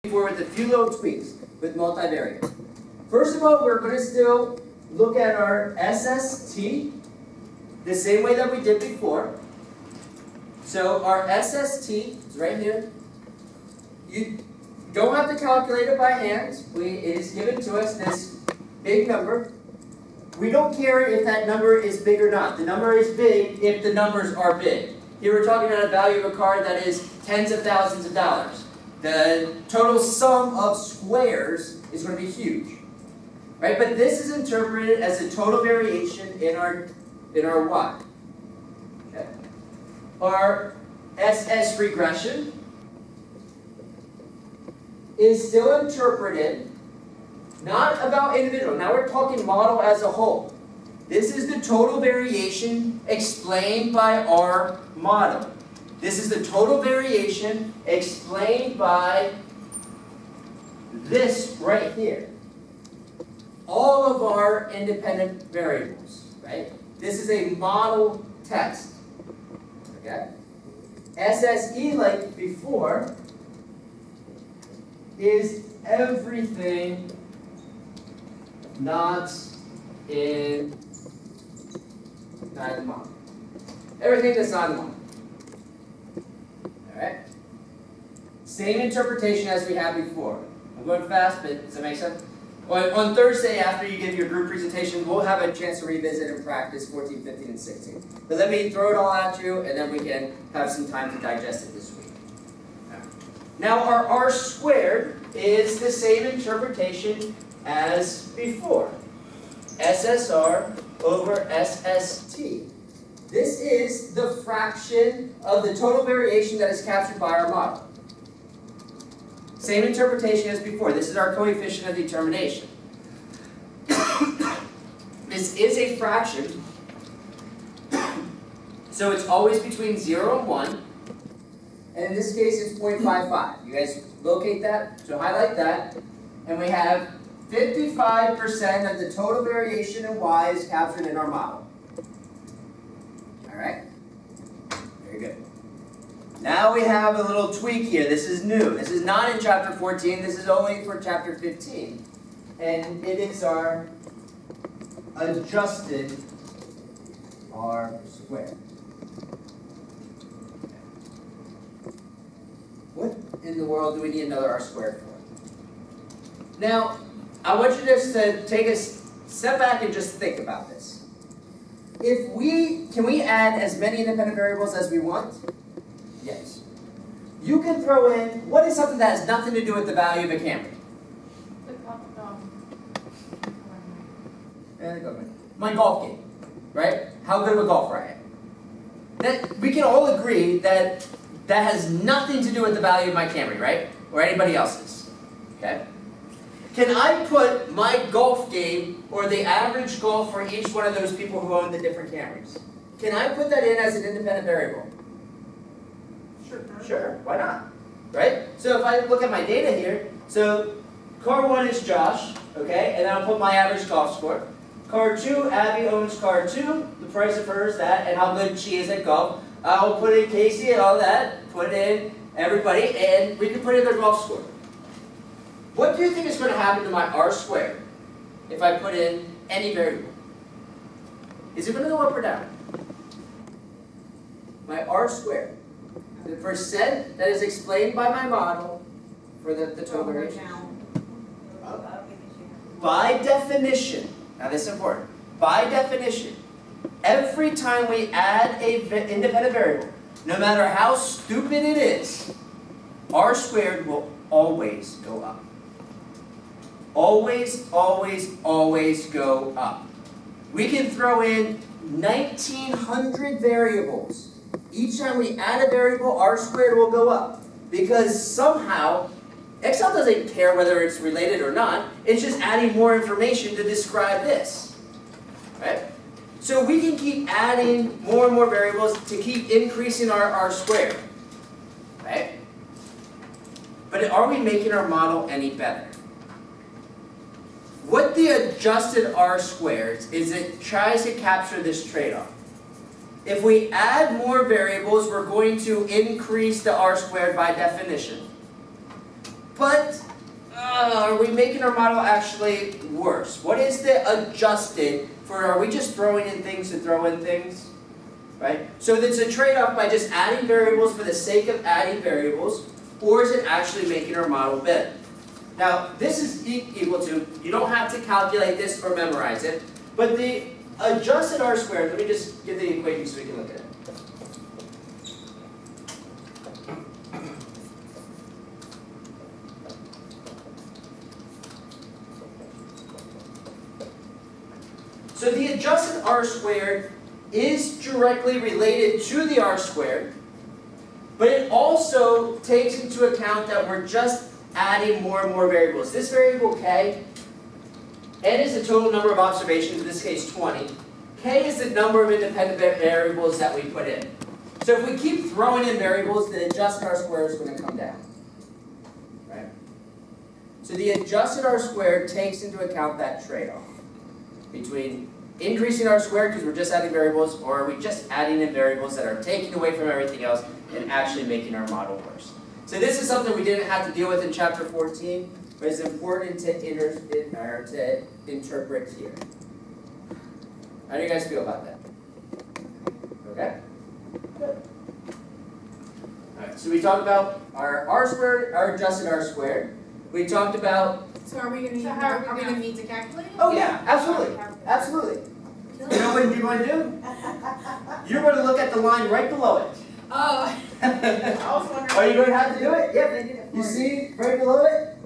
with a few little tweaks with multivariate. First of all, we're going to still look at our SST the same way that we did before. So our SST is right here. You don't have to calculate it by hand. It is given to us, this big number. We don't care if that number is big or not. The number is big if the numbers are big. Here we're talking about a value of a card that is tens of thousands of dollars. The total sum of squares is going to be huge. Right? But this is interpreted as a total variation in our Y. Okay. Our SS regression is still interpreted not about individual. Now we're talking model as a whole. This is the total variation explained by our model. This is the total variation explained by this right here. All of our independent variables, right? This is a model test. Okay? SSE, like before, is everything not in the model. Everything that's not in the model. Alright? Same interpretation as we had before. I'm going fast, but does that make sense? On Thursday, after you give your group presentation, we'll have a chance to revisit and practice 14, 15, and 16. But let me throw it all at you, and then we can have some time to digest it this week. Now, our R squared is the same interpretation as before. SSR over SST. This is the fraction of the total variation that is captured by our model. Same interpretation as before. This is our coefficient of determination. This is a fraction, so it's always between 0 and 1. And in this case, it's 0.55. You guys locate that, so highlight that. And we have 55% of the total variation in Y is captured in our model. All right? Very good. Now we have a little tweak here. This is new. This is not in chapter 14. This is only for chapter 15. And it is our adjusted R squared. What in the world do we need another R squared for? Now, I want you just to take a step back and just think about this. Can we add as many independent variables as we want? Yes. You can throw in, what is something that has nothing to do with the value of a Camry? My golf game, right? How good of a golfer I am. We can all agree that that has nothing to do with the value of my Camry, right? Or anybody else's, okay? Can I put my golf game or the average golf for each one of those people who own the different Camrys? Can I put that in as an independent variable? Sure, why not? Right? So if I look at my data here, so car 1 is Josh, okay, and then I'll put my average golf score. Car 2, Abby owns car 2, the price of her is that, and how good she is at golf. I'll put in Casey and all that, put in everybody, and we can put in their golf score. What do you think is going to happen to my R squared if I put in any variable? Is it going to go up or down? My R squared. The percent that is explained by my model for the total variation. By definition, now this is important, by definition, every time we add an independent variable, no matter how stupid it is, R squared will always go up. Always, always, always go up. We can throw in 1,900 variables. Each time we add a variable, R squared will go up. Because somehow, Excel doesn't care whether it's related or not. It's just adding more information to describe this. Right? So we can keep adding more and more variables to keep increasing our R squared. Right? But are we making our model any better? What the adjusted R squared is, it tries to capture this trade-off. If we add more variables, we're going to increase the R squared by definition. but are we making our model actually worse? What is the adjusted for, are we just throwing in things to throw in things? Right? So it's a trade-off by just adding variables for the sake of adding variables, or is it actually making our model better? Now, this is equal to, you don't have to calculate this or memorize it, but the adjusted R squared, let me just give the equation so we can look at it. So the adjusted R squared is directly related to the R squared, but it also takes into account that we're just adding more and more variables. This variable k, n is the total number of observations, in this case 20. K is the number of independent variables that we put in. So if we keep throwing in variables, the adjusted R squared is going to come down. Right? So the adjusted R squared takes into account that trade-off between increasing R squared because we're just adding variables, or are we just adding in variables that are taking away from everything else and actually making our model worse. So this is something we didn't have to deal with in chapter 14, but it's important to interpret here. How do you guys feel about that? Okay? Good. Alright, so we talked about our R squared, our adjusted R squared. We talked about... So are we going to need to calculate it? Oh yeah, absolutely. Absolutely. You know what you're going to do? You're going to look at the line right below it. Oh. I was wondering. Are you going to have to do it? Yep. You see right below it?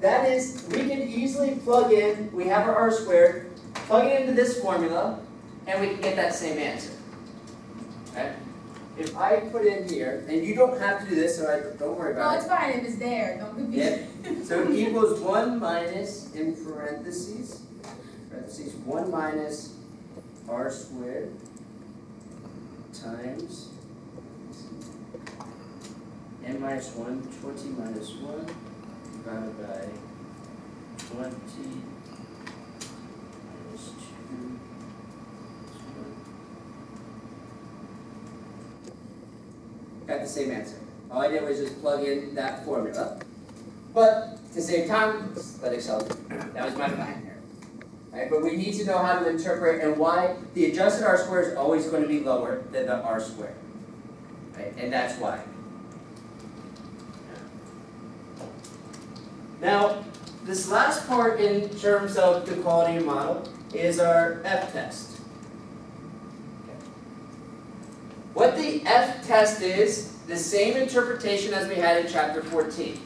That is, we can easily plug in, we have our R squared, plug it into this formula, and we can get that same answer. Okay? If I put in here, and you don't have to do this, so don't worry about it. No, it's fine if it's there. Don't confuse it. Yeah. So it equals 1 minus, in parentheses, 1 minus R squared times n minus 1, 20 minus 1, divided by 20 minus 2, got the same answer. All I did was just plug in that formula. But to save time, let Excel do it. That was my plan here. Right? But we need to know how to interpret and why the adjusted R squared is always going to be lower than the R squared. Right? And that's why. Now, this last part in terms of the quality model is our F-test. What the F-test is, the same interpretation as we had in chapter 14.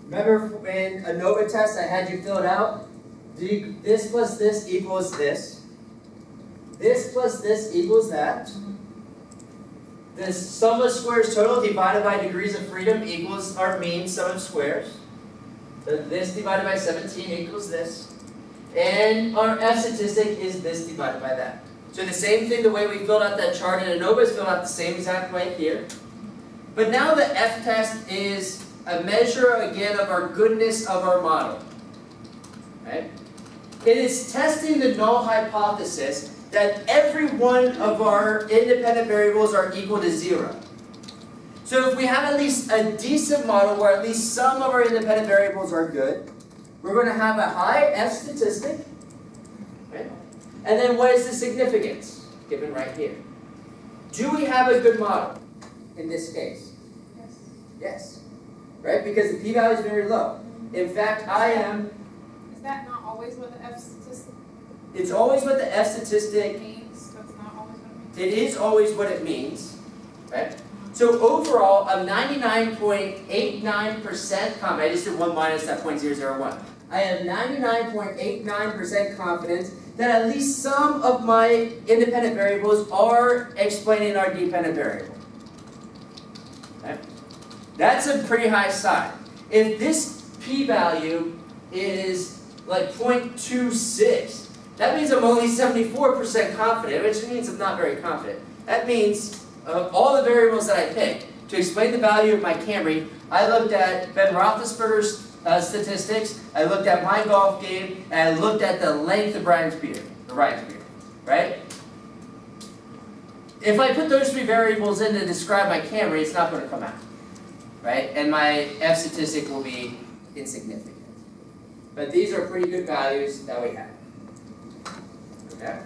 Remember in ANOVA test I had you fill it out? This plus this equals this. This plus this equals that. The sum of squares total divided by degrees of freedom equals our mean sum of squares. So this divided by 17 equals this. And our F statistic is this divided by that. So the same thing, the way we filled out that chart in ANOVA is filled out the same exact way here. But now the F-test is a measure, again, of our goodness of our model. Right? It is testing the null hypothesis that every one of our independent variables are equal to 0. So if we have at least a decent model where at least some of our independent variables are good, we're going to have a high F statistic. Right? And then what is the significance? Given right here. Do we have a good model in this case? Yes. Yes. Right? Because the p-value is very low. In fact, I am... Is that not always what the F statistic It's always what the F statistic... means? That's not always what it means? It is always what it means. Right? So overall, I'm 99.89% confident. I just did 1 minus that 0.001. I have 99.89% confidence that at least some of my independent variables are explaining our dependent variable. Okay? That's a pretty high side. If this p-value is like 0.26, that means I'm only 74% confident, which means I'm not very confident. That means all the variables that I picked to explain the value of my Camry, I looked at Ben Roethlisberger's statistics, I looked at my golf game, and I looked at the length of Ryan's beard, right? if I put those three variables in to describe my Camry, it's not going to come out, right? And my F statistic will be insignificant. But these are pretty good values that we have. Okay?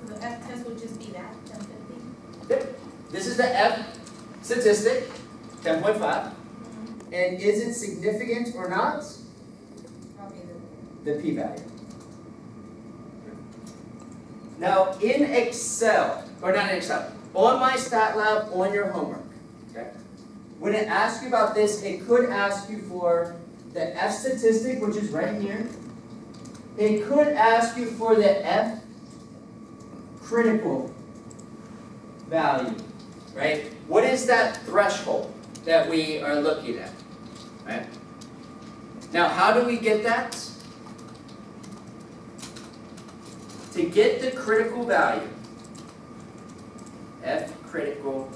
So the F test would just be that, 1050? Yep. This is the F statistic, 10.5. And is it significant or not? Probably The p-value. Now in Excel, or not in Excel, on MyStatLab, on your homework, okay? When it asks you about this, it could ask you for the F statistic, which is right here. It could ask you for the F critical value, right? What is that threshold that we are looking at, right? Now, how do we get that? To get the critical value, F critical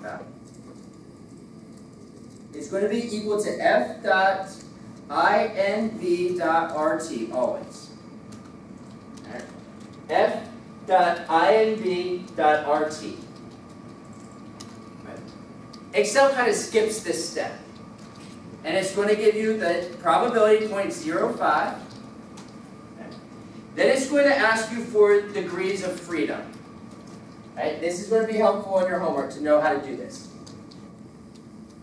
value, it's going to be equal to F dot INV dot RT always. Right. F dot INV dot RT. Right. Excel kind of skips this step. And it's going to give you the probability 0.05. Then it's going to ask you for degrees of freedom. Right? This is going to be helpful in your homework to know how to do this.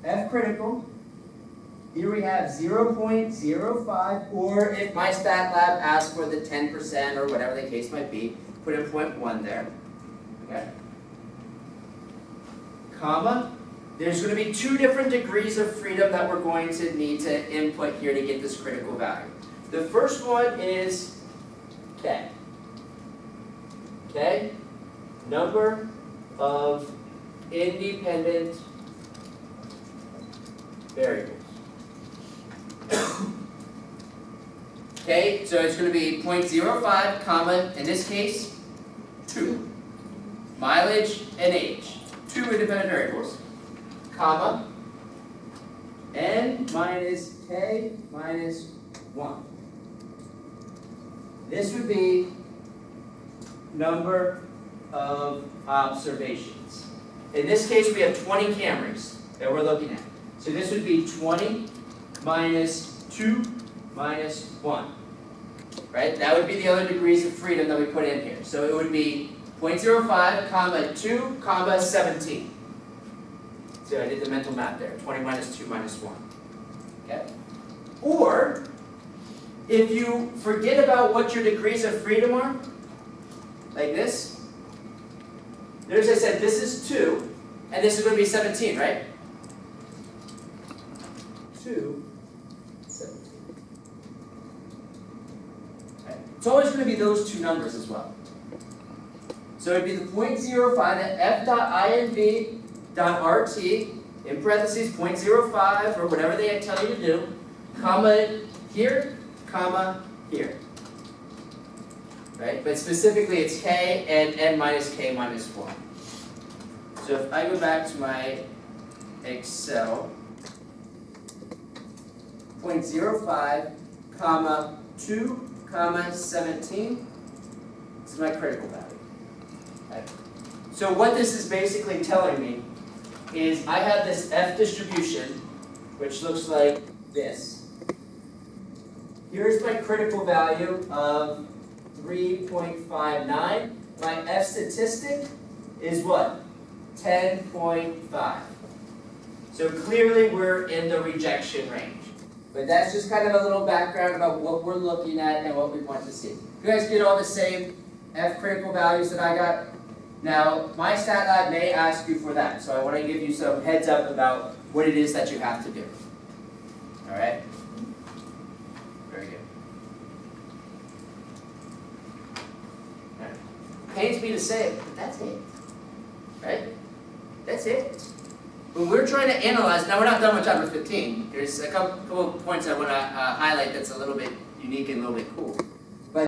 F critical. Here we have 0.05, or if MyStatLab asks for the 10% or whatever the case might be, put in 0.1 there. Okay? Comma. There's going to be two different degrees of freedom that we're going to need to input here to get this critical value. The first one is K. K, number of independent variables. Okay, so it's going to be 0.05, comma, in this case, 2. Mileage and age. 2 independent variables. Comma, n minus k minus 1. This would be number of observations. In this case, we have 20 Camrys that we're looking at. So this would be 20 minus 2 minus 1. Right? That would be the other degrees of freedom that we put in here. So it would be 0.05, comma 2, comma 17. So I did the mental math there. 20 minus 2 minus 1. Okay? Or, if you forget about what your degrees of freedom are, like this, notice I said this is 2, and this is going to be 17, right? 2, 17. Okay. It's always going to be those two numbers as well. So it would be the 0.05, the f.inv.rt, in parentheses 0.05, or whatever they tell you to do, comma here, comma here. Right? But specifically it's k and n minus k minus 1. So if I go back to my Excel, 0.05, comma 2, comma 17, this is my critical value. Okay. So what this is basically telling me is I have this F distribution, which looks like this. Here's my critical value of 3.59. My F statistic is what? 10.5. So clearly we're in the rejection range. But that's just kind of a little background about what we're looking at and what we want to see. You guys get all the same F critical values that I got? Now, MyStatLab may ask you for that, so I want to give you some heads up about what it is that you have to do. All right? Very good. All right. Pains me to say it, but that's it. Right? That's it. When we're trying to analyze, now we're not done with chapter 15. There's a couple of points I want to highlight that's a little bit unique and a little bit cool.